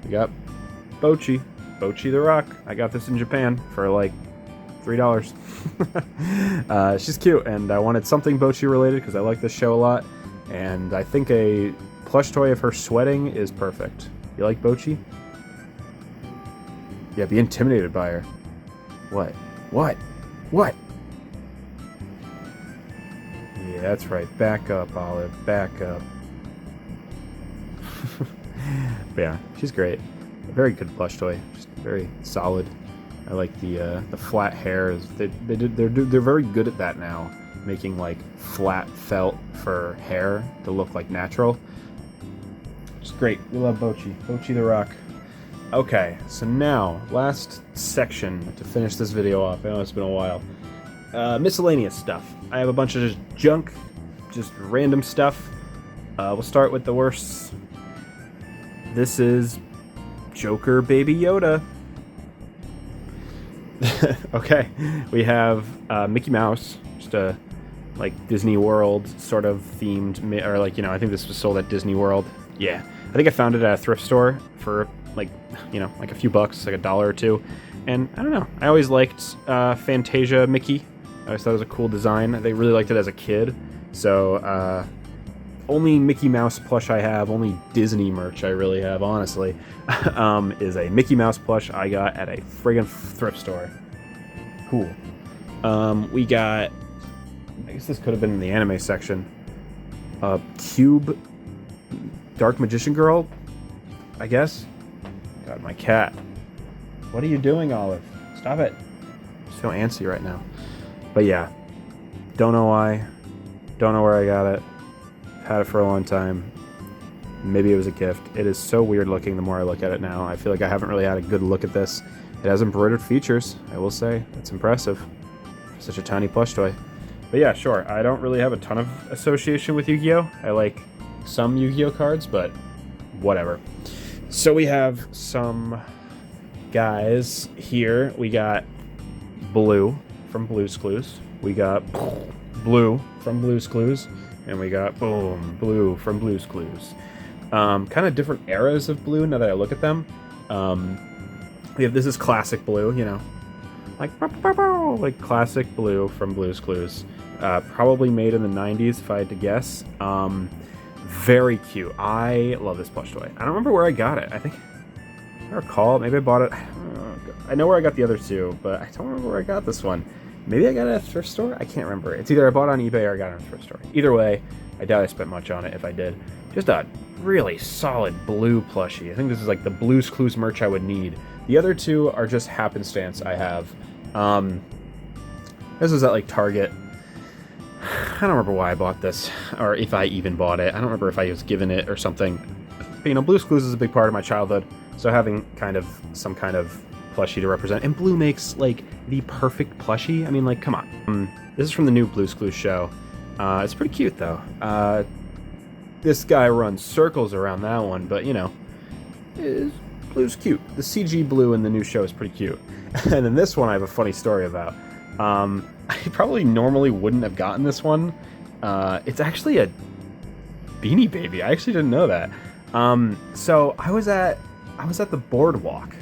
We got Bochi the Rock. I got this in Japan for like $3. She's cute, and I wanted something Bochi related because I like this show a lot, and I think a plush toy of her sweating is perfect. You like Bochi? Yeah, be intimidated by her. What? Yeah, that's right. Back up, Olive. Back up. But yeah, she's great. A very good plush toy. Just very solid. I like the flat hair. They're very good at that now, making like flat felt for hair to look like natural. It's great. We love Bochi the Rock. Okay, so now last section to finish this video off. I know it's been a while. Miscellaneous stuff. I have a bunch of just junk, just random stuff. We'll start with the worst. This is Joker Baby Yoda. Okay, we have Mickey Mouse, just a like Disney World sort of themed, or like, I think this was sold at Disney World. Yeah, I think I found it at a thrift store for like, like a few bucks, like $1 or $2. And I don't know, I always liked Fantasia Mickey. I always thought it was a cool design. They really liked it as a kid. So only Mickey Mouse plush I have, only Disney merch I really have, honestly, is a Mickey Mouse plush I got at a friggin' thrift store. Cool. We got, I guess this could have been in the anime section, Cube Dark Magician Girl, I guess. God, my cat. What are you doing, Olive? Stop it. I'm so antsy right now. But yeah, don't know why, don't know where I got it. Had it for a long time. Maybe it was a gift. It is so weird looking the more I look at it now. I feel like I haven't really had a good look at this. It has embroidered features, I will say. That's impressive for such a tiny plush toy. But yeah, sure. I don't really have a ton of association with Yu-Gi-Oh! I like some Yu-Gi-Oh! Cards, but whatever. So we have some guys here. We got Blue from Blue's Clues. We got Blue from Blue's Clues. And we got, boom, Blue from Blue's Clues. Kind of different eras of Blue now that I look at them. This is classic Blue, you know. Like classic Blue from Blue's Clues. Probably made in the 90s, if I had to guess. Very cute. I love this plush toy. I don't remember where I got it. I think, I recall, maybe I bought it. I know where I got the other two, but I don't remember where I got this one. Maybe I got it at a thrift store? I can't remember. It's either I bought it on eBay or I got it at a thrift store. Either way, I doubt I spent much on it if I did. Just a really solid Blue plushie. I think this is like the Blue's Clues merch I would need. The other two are just happenstance I have. This was at like Target. I don't remember why I bought this, or if I even bought it. I don't remember if I was given it or something. But, you know, Blue's Clues is a big part of my childhood, so having kind of some kind of plushie to represent, and Blue makes like the perfect plushie. I mean, like, come on. This is from the new Blue's Clues show. It's pretty cute though. This guy runs circles around that one, but you know, Blue's cute. The CG Blue in the new show is pretty cute. And then this one I have a funny story about. I probably normally wouldn't have gotten this one. It's actually a Beanie Baby. I actually didn't know that. So I was at the boardwalk.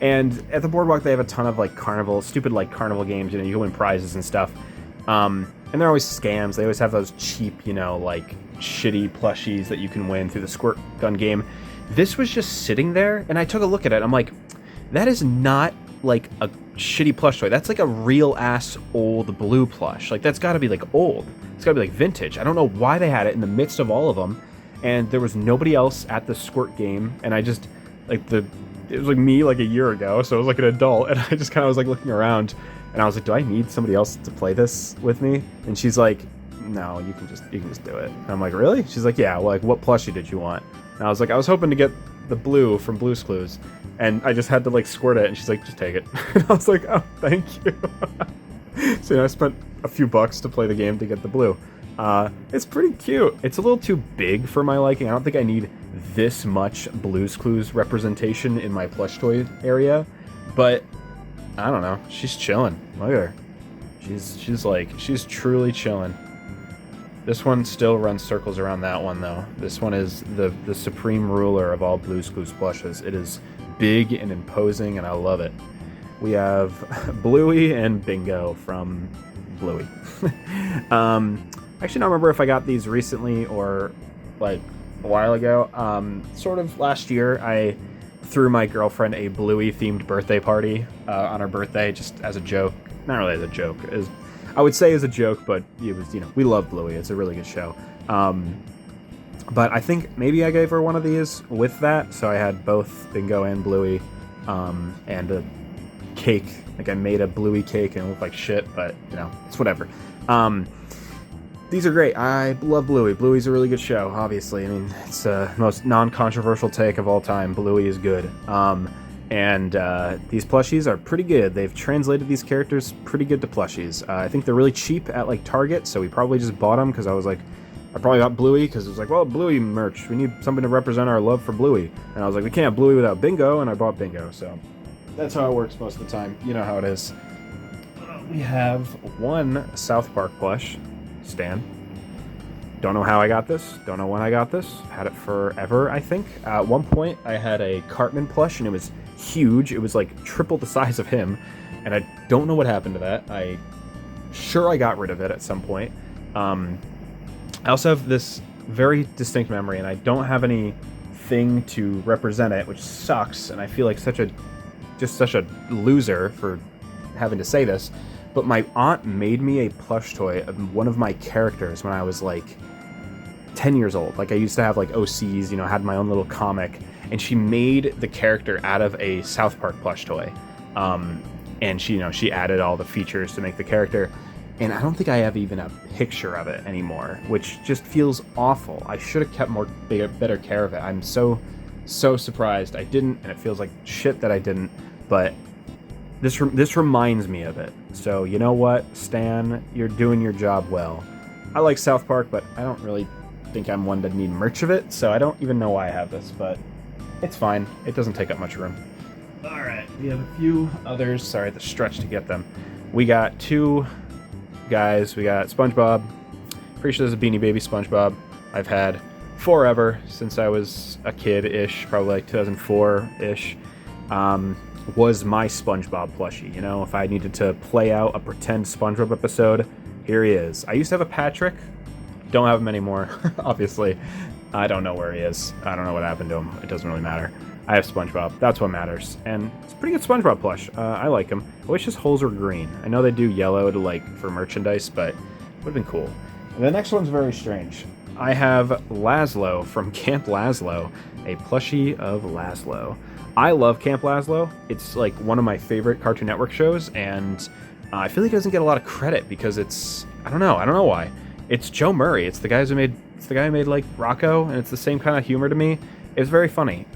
And at the boardwalk they have a ton of like stupid carnival games, you know, you go win prizes and stuff. And they're always scams. They always have those cheap, you know, like shitty plushies that you can win through the squirt gun game. This was just sitting there and I took a look at it. I'm like, that is not like a shitty plush toy. That's like a real ass old Blue plush. Like that's got to be like old. It's got to be like vintage. I don't know why they had it in the midst of all of them, and there was nobody else at the squirt game. And I just it was like me like a year ago, so I was like an adult, and I just kind of was like looking around, and I was like, do I need somebody else to play this with me? And she's like, no, you can just do it. And I'm like, really? She's like, yeah. Well, like what plushie did you want? And I was like, I was hoping to get the Blue from Blue's Clues. And I just had to like squirt it, and she's like, just take it. And I was like, oh, thank you. So you know, I spent a few bucks to play the game to get the Blue. It's pretty cute. It's a little too big for my liking. I don't think I need this much Blue's Clues representation in my plush toy area, but I don't know. She's chilling. Look at her. She's truly chilling. This one still runs circles around that one though. This one is the supreme ruler of all Blue's Clues plushes. It is big and imposing, and I love it. We have Bluey and Bingo from Bluey. Actually, don't remember if I got these recently or like a while ago. Sort of last year, I threw my girlfriend a Bluey themed birthday party on her birthday, just as a joke. Not really as a joke, I would say as a joke, but it was, you know, we love Bluey. It's a really good show. But I think maybe I gave her one of these with that, so I had both Bingo and Bluey, and a cake. Like I made a Bluey cake and it looked like shit, but you know, it's whatever. These are great. I love Bluey. Bluey's a really good show, obviously. I mean, it's the most non-controversial take of all time. Bluey is good. And these plushies are pretty good. They've translated these characters pretty good to plushies. I think they're really cheap at like Target, so we probably just bought them because I was like, I probably got Bluey because it was like, well, Bluey merch. We need something to represent our love for Bluey. And I was like, we can't have Bluey without Bingo, and I bought Bingo. So that's how it works most of the time. You know how it is. We have one South Park plush, Stan. Don't know how I got this. Don't know when I got this. Had it forever, I think. At one point, I had a Cartman plush, and it was huge. It was like triple the size of him, and I don't know what happened to that. I got rid of it at some point. I also have this very distinct memory, and I don't have anything to represent it, which sucks, and I feel like such a loser for having to say this, but my aunt made me a plush toy of one of my characters when I was like 10 years old. Like I used to have like OCs, you know, had my own little comic, and she made the character out of a South Park plush toy. And she, you know, she added all the features to make the character. And I don't think I have even a picture of it anymore, which just feels awful. I should have kept better care of it. I'm so surprised I didn't, and it feels like shit that I didn't, but this reminds me of it. So you know what, Stan, you're doing your job well. I like South Park, but I don't really think I'm one to need merch of it, so I don't even know why I have this, but it's fine. It doesn't take up much room. Alright, we have a few others. Sorry, I had to stretch to get them. We got 2 guys. We got SpongeBob. Pretty sure there's a Beanie Baby SpongeBob. I've had forever, since I was a kid-ish, probably like 2004-ish. Was my SpongeBob plushie. You know, if I needed to play out a pretend SpongeBob episode, here he is. I used to have a Patrick. Don't have him anymore, obviously. I don't know where he is. I don't know what happened to him. It doesn't really matter. I have SpongeBob. That's what matters. And it's a pretty good SpongeBob plush. I like him. I wish his holes were green. I know they do yellow to like for merchandise, but it would have been cool. And the next one's very strange. I have Laszlo from Camp Laszlo, a plushie of Laszlo. I love Camp Laszlo. It's like one of my favorite Cartoon Network shows, and I feel like it doesn't get a lot of credit because it's, I don't know why. It's Joe Murray. It's the guy who made like Rocco, and it's the same kind of humor to me. It's very funny.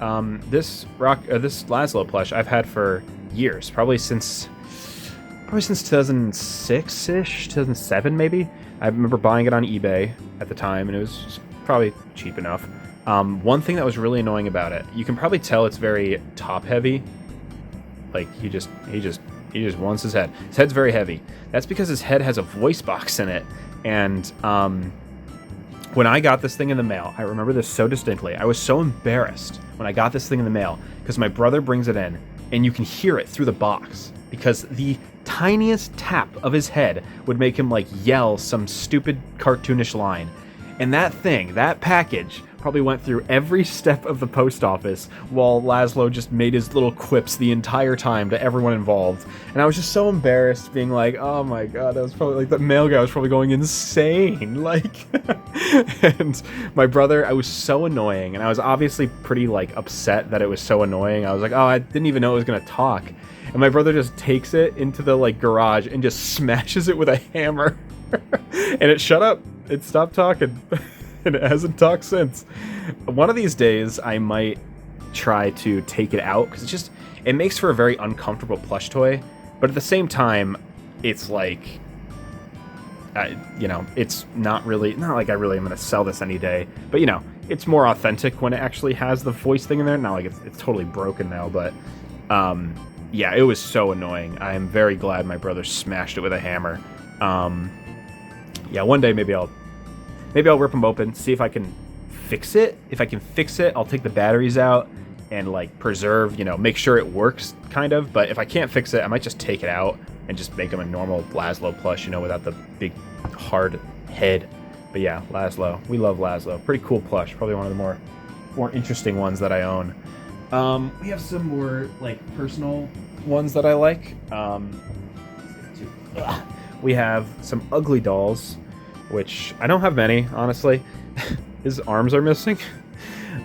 This Laszlo plush I've had for years, probably since 2006-ish, 2007 maybe. I remember buying it on eBay at the time, and it was probably cheap enough. One thing that was really annoying about it, you can probably tell it's very top heavy. Like he just wants his head. His head's very heavy. That's because his head has a voice box in it. And when I got this thing in the mail, I remember this so distinctly. I was so embarrassed when I got this thing in the mail because my brother brings it in, and you can hear it through the box because the tiniest tap of his head would make him like yell some stupid cartoonish line. And that package probably went through every step of the post office while Laszlo just made his little quips the entire time to everyone involved. And I was just so embarrassed, being like, oh my god, that was probably like the mail guy was probably going insane. Like, and my brother, I was so annoying, and I was obviously pretty like upset that it was so annoying. I was like, oh, I didn't even know it was gonna talk. And my brother just takes it into the like garage and just smashes it with a hammer. And it shut up. It stopped talking. And it hasn't talked since. One of these days, I might try to take it out, because it makes for a very uncomfortable plush toy, but at the same time, it's like, it's not like I really am going to sell this any day, but it's more authentic when it actually has the voice thing in there. Not like it's totally broken now, but yeah, it was so annoying. I am very glad my brother smashed it with a hammer. Yeah, one day maybe I'll rip them open, see if I can fix it. If I can fix it, I'll take the batteries out and like preserve, make sure it works kind of. But if I can't fix it, I might just take it out and just make them a normal Laszlo plush, without the big hard head. But yeah, Laszlo. We love Laszlo. Pretty cool plush. Probably one of the more interesting ones that I own. We have some more like personal ones that I like. We have some ugly dolls, which I don't have many, honestly. His arms are missing.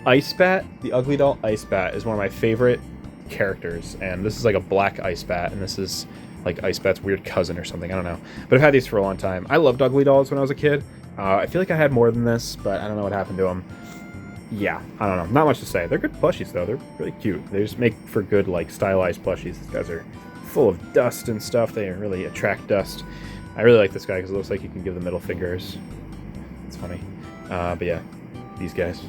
Ice Bat, the ugly doll Ice Bat, is one of my favorite characters, and this is like a black Ice Bat, and this is like Ice Bat's weird cousin or something, I don't know. But I've had these for a long time. I loved ugly dolls when I was a kid. I feel like I had more than this, but I don't know what happened to them. Yeah, I don't know. Not much to say. They're good plushies, though. They're really cute. They just make for good, like, stylized plushies. These guys are full of dust and stuff. They really attract dust. I really like this guy because it looks like you can give the middle fingers. It's funny. But yeah, these guys.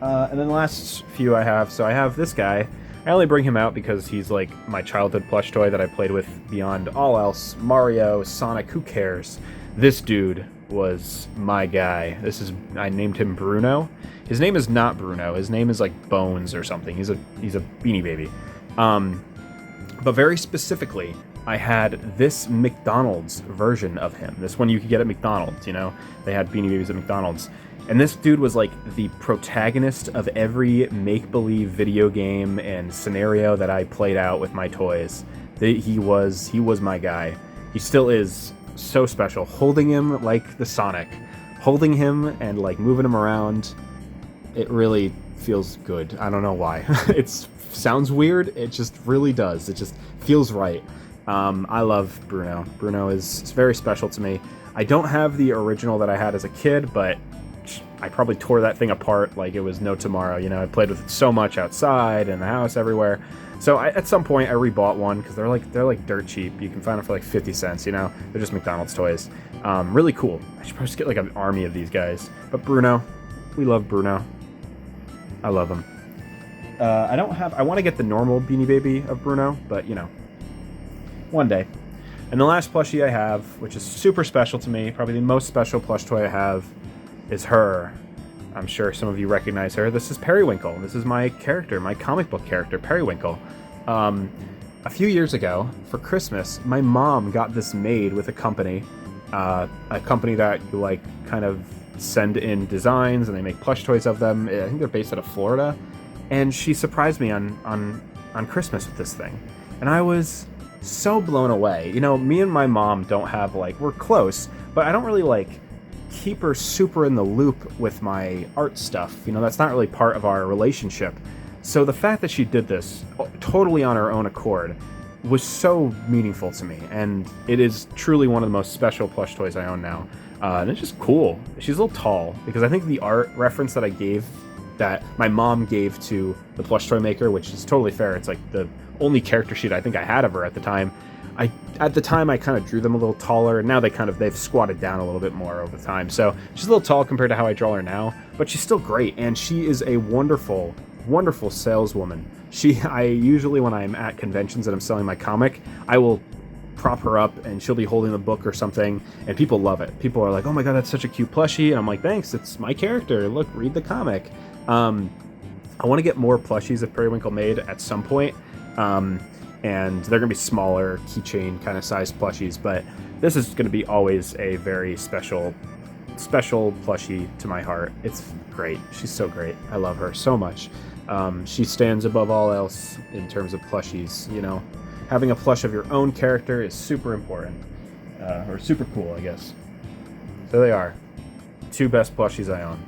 And then the last few I have. So I have this guy. I only bring him out because he's like my childhood plush toy that I played with beyond all else. Mario, Sonic, who cares? This dude was my guy. I named him Bruno. His name is not Bruno. His name is like Bones or something. He's a Beanie Baby. But very specifically, I had this McDonald's version of him. This one you could get at McDonald's, They had Beanie Babies at McDonald's. And this dude was like the protagonist of every make-believe video game and scenario that I played out with my toys. He was my guy. He still is so special. Holding him like the Sonic. Holding him and like moving him around. It really feels good. I don't know why. It sounds weird. It just really does. It just feels right. I love Bruno. Bruno is very special to me. I don't have the original that I had as a kid, but I probably tore that thing apart like it was no tomorrow. I played with it so much outside, in the house, everywhere. So at some point I rebought one because they're like dirt cheap. You can find them for like 50 cents. You know, they're just McDonald's toys. Really cool. I should probably just get like an army of these guys. But Bruno, we love Bruno. I love him. I want to get the normal Beanie Baby of Bruno, but you know, one day. And the last plushie I have, which is super special to me, probably the most special plush toy I have, is her. I'm sure some of you recognize her. This is Periwinkle. This is my character, my comic book character, Periwinkle. A few years ago, for Christmas, my mom got this made with a company that you like kind of send in designs and they make plush toys of them. I think they're based out of Florida. And she surprised me on Christmas with this thing. And I was so blown away. You know, me and my mom don't have like, we're close, but I don't really like keep her super in the loop with my art stuff. You know, that's not really part of our relationship. So the fact that she did this totally on her own accord was so meaningful to me, and it is truly one of the most special plush toys I own now. And it's just cool. She's a little tall, because I think the art reference that I gave, that my mom gave to the plush toy maker, which is totally fair, it's like the only character sheet I think I had of her at the time. At the time I kind of drew them a little taller, and now they've squatted down a little bit more over time. So she's a little tall compared to how I draw her now, but she's still great, and she is a wonderful, wonderful saleswoman. I usually, when I'm at conventions and I'm selling my comic, I will prop her up and she'll be holding the book or something, and people love it. People are like, "Oh my god, that's such a cute plushie," and I'm like, "Thanks, it's my character. Look, read the comic." I want to get more plushies of Periwinkle made at some point. And they're going to be smaller, keychain kind of sized plushies, but this is going to be always a very special plushie to my heart. It's great. She's so great. I love her so much. She stands above all else in terms of plushies. You know, having a plush of your own character is super important, or super cool, I guess. So they are two best plushies I own.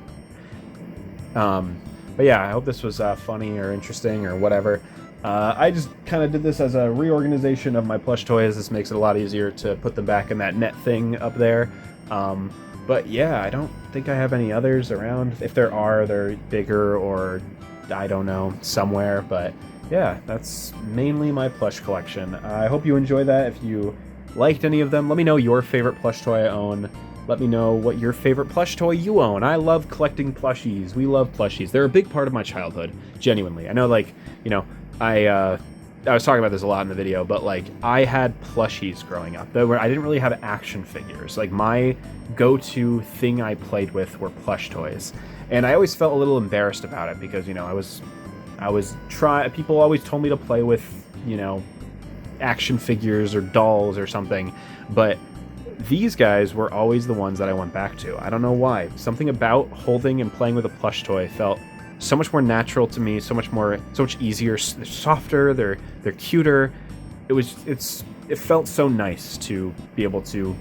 But yeah, I hope this was funny or interesting or whatever. I just kind of did this as a reorganization of my plush toys. This makes it a lot easier to put them back in that net thing up there. But yeah, I don't think I have any others around. If there are, they're bigger or, I don't know, somewhere. But yeah, that's mainly my plush collection. I hope you enjoy that. If you liked any of them, let me know your favorite plush toy I own. Let me know what your favorite plush toy you own. I love collecting plushies. We love plushies. They're a big part of my childhood, genuinely. I know, like, you know, I was talking about this a lot in the video, but like I had plushies growing up. I didn't really have action figures. Like my go-to thing I played with were plush toys, and I always felt a little embarrassed about it because, you know, people always told me to play with, you know, action figures or dolls or something, but these guys were always the ones that I went back to. I don't know why. Something about holding and playing with a plush toy felt so much more natural to me, so much easier. They're softer, they're cuter. It felt so nice to be able to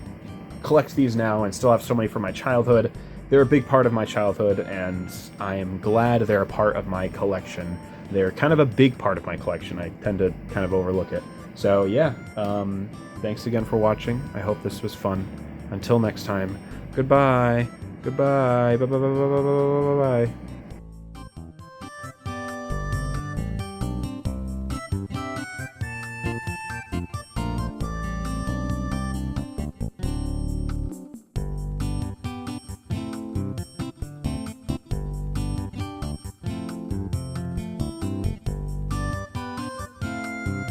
collect these now and still have so many from my childhood. They're a big part of my childhood, and I am glad they're a part of my collection. They're kind of a big part of my collection. I tend to kind of overlook it. So yeah, thanks again for watching. I hope this was fun. Until next time, goodbye. Goodbye. Bye bye bye bye bye bye bye bye.